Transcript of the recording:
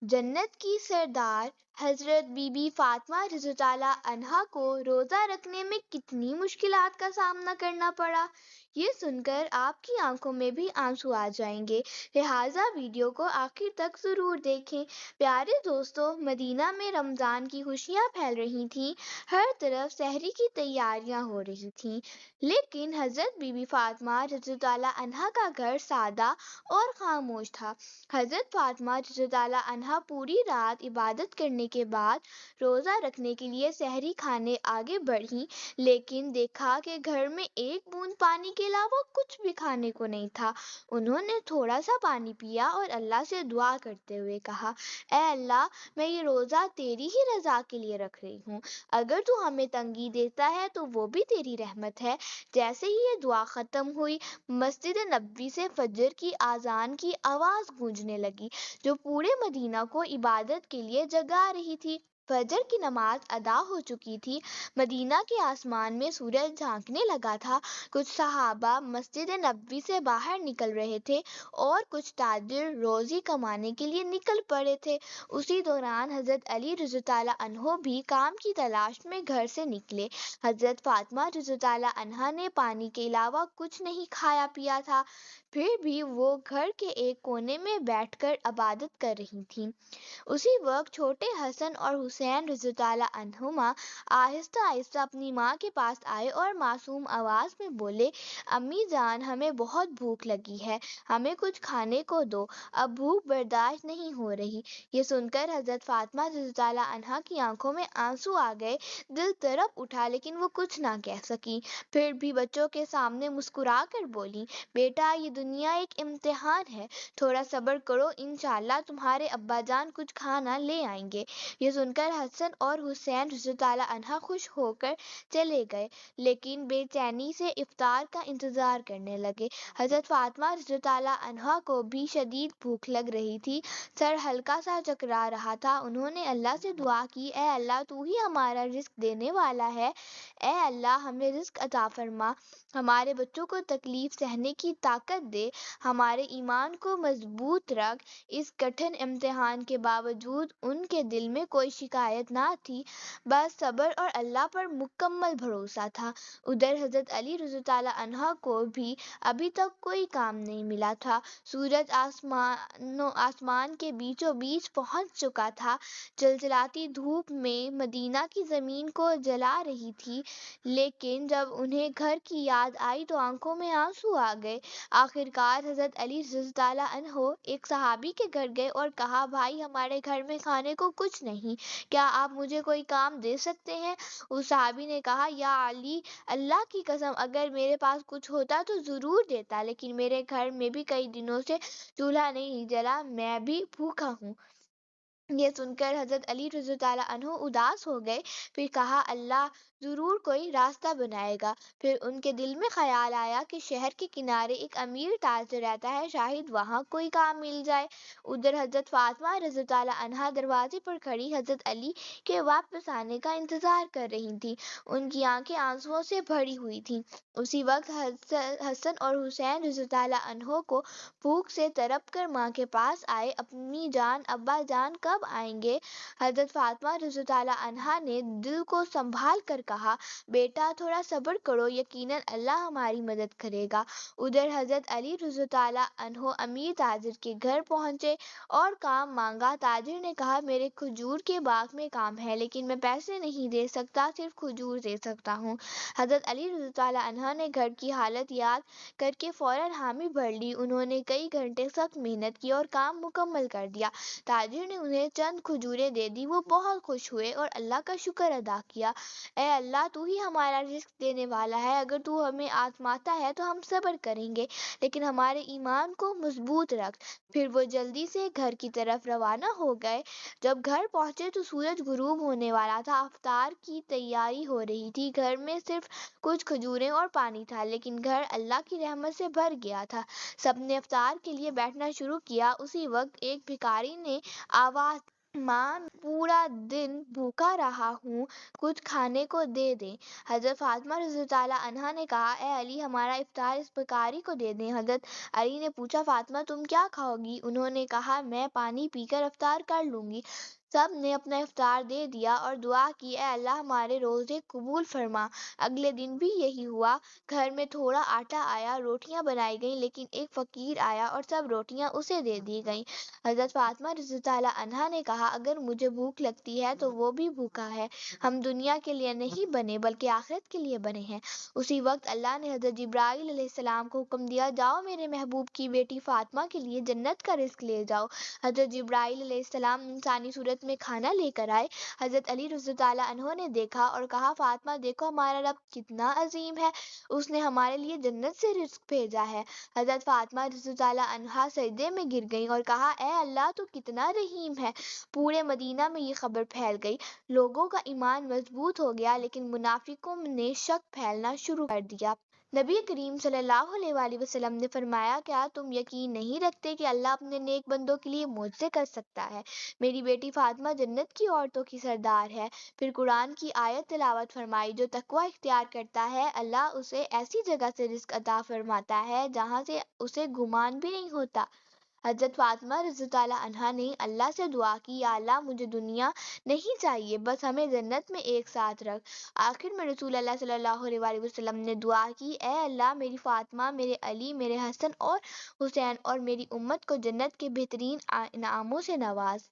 جنت کی سردار حضرت بی بی فاطمہ رضی اللہ عنہا کو روزہ رکھنے میں کتنی مشکلات کا سامنا کرنا پڑا، یہ سن کر آپ کی آنکھوں میں بھی آنسو آ جائیں گے، لہٰذا ویڈیو کو آخر تک ضرور دیکھیں۔ پیارے دوستو، مدینہ میں رمضان کی خوشیاں پھیل رہی تھیں، ہر طرف سحری کی تیاریاں ہو رہی تھیں، لیکن حضرت بی بی فاطمہ رضی اللہ عنہا کا گھر سادہ اور خاموش تھا۔ حضرت فاطمہ رضی اللہ عنہا پوری رات عبادت کرنے کے بعد روزہ رکھنے کے لیے سحری کھانے آگے بڑھیں، لیکن دیکھا کہ گھر میں ایک بوند پانی کے علاوہ کچھ بھی کھانے کو نہیں تھا۔ انہوں نے تھوڑا سا پانی پیا اور اللہ سے دعا کرتے ہوئے کہا، اے اللہ، میں یہ روزہ تیری ہی رضا کے لیے رکھ رہی ہوں، اگر تو ہمیں تنگی دیتا ہے تو وہ بھی تیری رحمت ہے۔ جیسے ہی یہ دعا ختم ہوئی، مسجد نبوی سے فجر کی اذان کی آواز گونجنے لگی، جو پورے مدینہ کو عبادت کے لیے جگا رہی تھی۔ فجر کی نماز ادا ہو چکی تھی، مدینہ کے آسمان میں سورج جھانکنے لگا تھا، کچھ صحابہ مسجد نبوی سے باہر نکل رہے تھے اور کچھ تاجر روزی کمانے کے لیے نکل پڑے تھے۔ اسی دوران حضرت علی رضی اللہ عنہ بھی کام کی تلاش میں گھر سے نکلے۔ حضرت فاطمہ رضی اللہ عنہا نے پانی کے علاوہ کچھ نہیں کھایا پیا تھا، پھر بھی وہ گھر کے ایک کونے میں بیٹھ کر عبادت کر رہی تھیں۔ اسی وقت چھوٹے حسن اور حسین رضی اللہ عنہما آہستہ آہستہ اپنی ماں کے پاس آئے اور معصوم آواز میں بولے، امی جان، ہمیں بہت بھوک لگی ہے، ہمیں کچھ کھانے کو دو، اب بھوک برداشت نہیں ہو رہی۔ یہ سن کر حضرت فاطمہ رضی اللہ عنہا کی آنکھوں میں آنسو آ گئے، دل تڑپ اٹھا، لیکن وہ کچھ نہ کہہ سکیں۔ پھر بھی بچوں کے سامنے مسکرا کر بولی، بیٹا، یہ دنیا ایک امتحان ہے، تھوڑا صبر کرو، انشاءاللہ تمہارے ابا جان کچھ کھانا لے آئیں گے۔ یہ سن کر حسن اور حسین رضی اللہ عنہ خوش ہو کر چلے گئے، لیکن بے چینی سے افطار کا انتظار کرنے لگے۔ حضرت فاطمہ رضی اللہ عنہا کو بھی شدید بھوک لگ رہی تھی، سر ہلکا سا چکرا رہا تھا۔ انہوں نے اللہ سے دعا کی، اے اللہ، تو ہی ہمارا رزق دینے والا ہے، اے اللہ ہمیں رزق عطا فرما، ہمارے بچوں کو تکلیف سہنے کی طاقت دے، ہمارے ایمان کو مضبوط رکھ۔ اس کٹھن امتحان کے باوجود ان کے دل میں کوئی شکایت نہ تھی، بس صبر اور اللہ پر مکمل بھروسہ تھا۔ ادھر حضرت علی رضی اللہ عنہ کو بھی ابھی تک کوئی کام نہیں ملا تھا۔ سورج آسمان کے بیچوں بیچ پہنچ چکا تھا، چلچلاتی دھوپ میں مدینہ کی زمین کو جلا رہی تھی، لیکن جب انہیں گھر کی یاد آئی تو آنکھوں میں آنسو آ گئے۔ آخر کار حضرت علی رضی اللہ عنہ ایک صحابی کے گھر گئے اور کہا، بھائی، ہمارے گھر میں کھانے کو کچھ نہیں، کیا آپ مجھے کوئی کام دے سکتے ہیں؟ اس صحابی نے کہا، یا علی، اللہ کی قسم، اگر میرے پاس کچھ ہوتا تو ضرور دیتا، لیکن میرے گھر میں بھی کئی دنوں سے چولہا نہیں جلا، میں بھی بھوکا ہوں۔ یہ سن کر حضرت علی رضی اللہ عنہ اداس ہو گئے، پھر کہا، اللہ ضرور کوئی راستہ بنائے گا۔ پھر ان کے دل میں خیال آیا کہ شہر کے کنارے ایک امیر تاجر رہتا ہے، شاید وہاں کوئی کام مل جائے۔ ادھر حضرت فاطمہ رضی اللہ عنہا دروازے پر کھڑی حضرت علی کے واپس آنے کا انتظار کر رہی تھیں، ان کی آنکھیں آنسوؤں سے بھری ہوئی تھیں۔ اسی وقت حسن اور حسین رضی اللہ عنہ کو بھوک سے تڑپ کر ماں کے پاس آئے، امی جان، ابا جان کب آئیں گے؟ حضرت فاطمہ رضی اللہ عنہا نے دل کو سنبھال کر کہا، بیٹا، تھوڑا صبر کرو، یقیناً اللہ ہماری مدد کرے گا۔ ادھر حضرت علی رضی اللہ عنہ امیر تاجر کے گھر پہنچے اور کام مانگا۔ تاجر نے کہا، میرے کھجور کے باغ میں کام ہے، لیکن میں پیسے نہیں دے سکتا، صرف کھجور دے سکتا ہوں۔ حضرت علی رضی اللہ عنہ نے گھر کی حالت یاد کر کے فوراً حامی بھر لی۔ انہوں نے کئی گھنٹے سخت محنت کی اور کام مکمل کر دیا۔ تاجر نے انہیں چند کھجوریں دے دی، وہ بہت خوش ہوئے اور اللہ کا شکر ادا کیا، اے اللہ، تو ہی ہمارا رزق دینے والا ہے، اگر تو ہمیں آزماتا ہے تو ہم صبر کریں گے، لیکن ہمارے ایمان کو مضبوط رکھ۔ پھر وہ جلدی سے گھر کی طرف روانہ ہو گئے۔ جب گھر پہنچے تو سورج غروب ہونے والا تھا، افطار کی تیاری ہو رہی تھی۔ گھر میں صرف کچھ کھجوریں اور پانی تھا، لیکن گھر اللہ کی رحمت سے بھر گیا تھا۔ سب نے افطار کے لیے بیٹھنا شروع کیا۔ اسی وقت ایک بھکاری نے آواز ماں پورا دن بھوکا رہا ہوں، کچھ کھانے کو دے دیں۔ حضرت فاطمہ رضی اللہ تعالیٰ عنہا نے کہا اے علی ہمارا افطار اس بھکاری کو دے دیں۔ حضرت علی نے پوچھا فاطمہ تم کیا کھاؤ گی؟ انہوں نے کہا میں پانی پی کر افطار کر لوں گی۔ سب نے اپنا افطار دے دیا اور دعا کی اے اللہ ہمارے روزے قبول فرما۔ اگلے دن بھی یہی ہوا، گھر میں تھوڑا آٹا آیا، روٹیاں بنائی گئیں، لیکن ایک فقیر آیا اور سب روٹیاں اسے دے دی گئیں۔ حضرت فاطمہ رضی اللہ تعالیٰ عنہا نے کہا اگر مجھے بھوک لگتی ہے تو وہ بھی بھوکا ہے، ہم دنیا کے لیے نہیں بنے بلکہ آخرت کے لیے بنے ہیں۔ اسی وقت اللہ نے حضرت جبرائیل علیہ السلام کو حکم دیا جاؤ میرے محبوب کی بیٹی فاطمہ کے لیے جنت کا رزق لے جاؤ۔ حضرت جبرائیل علیہ السلام انسانی صورت میں کھانا لے کر آئے۔ حضرت علی رضی اللہ تعالیٰ عنہ نے دیکھا اور کہا فاطمہ دیکھو ہمارا رب کتنا عظیم ہے، اس نے ہمارے لیے جنت سے رزق بھیجا ہے۔ حضرت فاطمہ رضی اللہ تعالیٰ عنہا سجدے میں گر گئیں اور کہا اے اللہ تو کتنا رحیم ہے۔ پورے مدینہ میں یہ خبر پھیل گئی، لوگوں کا ایمان مضبوط ہو گیا، لیکن منافقوں نے شک پھیلنا شروع کر دیا۔ نبی کریم صلی اللہ علیہ وآلہ وسلم نے فرمایا کیا تم یقین نہیں رکھتے کہ اللہ اپنے نیک بندوں کے لیے معجزے کر سکتا ہے؟ میری بیٹی فاطمہ جنت کی عورتوں کی سردار ہے۔ پھر قرآن کی آیت تلاوت فرمائی جو تقوی اختیار کرتا ہے اللہ اسے ایسی جگہ سے رزق عطا فرماتا ہے جہاں سے اسے گمان بھی نہیں ہوتا۔ حضرت فاطمہ رضی اللہ عنہا نے اللہ سے دعا کی یا اللہ مجھے دنیا نہیں چاہیے، بس ہمیں جنت میں ایک ساتھ رکھ۔ آخر میں رسول اللہ صلی اللہ علیہ وآلہ وسلم نے دعا کی اے اللہ میری فاطمہ، میرے علی، میرے حسن اور حسین اور میری امت کو جنت کے بہترین انعاموں سے نواز۔